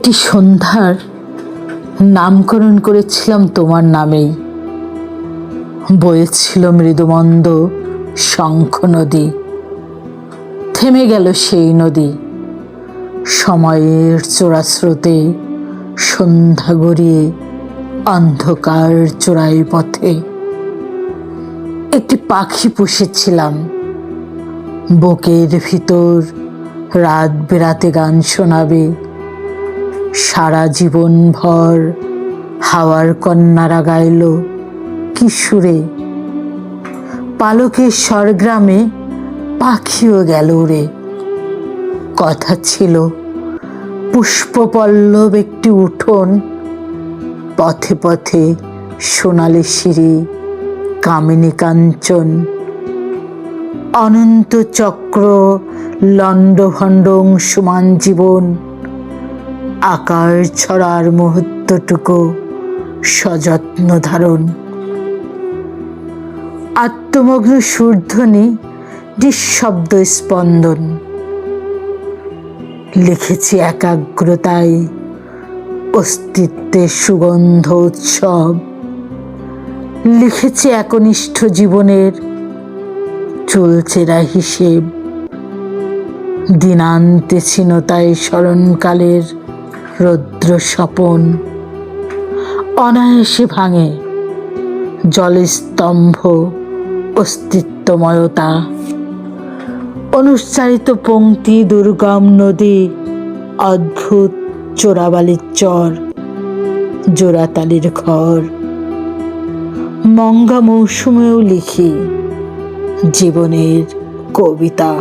একটি সন্ধ্যার নামকরণ করেছিলাম তোমার নামেই। বয়েছিল মৃদুমন্দ শঙ্খ নদী, থেমে গেল সেই নদী। সময়ের চোরা স্রোতে সন্ধ্যা গড়িয়ে অন্ধকার চোরাই পথে একটি পাখি পুষেছিলাম, বুকের ভিতর রাত বেরাতে গান শোনাবে। সারা জীবন ভর হাওয়ার কন্যারা গাইল কি সুরে। পালকের স্বরগ্রামে পাখিও গেল উড়ে। কথা ছিল পুষ্পপল্লব একটি উঠোন, পথে পথে সোনালি সিঁড়ি, কামিনী কাঞ্চন। অনন্ত চক্র লণ্ডভণ্ড অংশুমান জীবন, আকার ছড়ার মুহূর্তটুকু সযত্ন ধারণ। আত্মমগ্ন সুরধ্বনি, নিঃশব্দ স্পন্দন। লিখেছি একাগ্রতায় অস্তিত্বের সুগন্ধ উৎসব। লিখেছি একনিষ্ঠ জীবনের চলছেরা হিসেব। দিনান্তে ছিনতাই স্মরণকালের রৌদ্র স্বপন। অনায়াসে ভাঙে জলস্তম্ভ অস্তিত্বময়তা। অনুচ্চারিত পংক্তি, দুর্গম নদী, অদ্ভুত চোরাবালির চর, জোড়াতালির ঘর। মঙ্গা মৌসুমেও লিখি জীবনের কবিতা।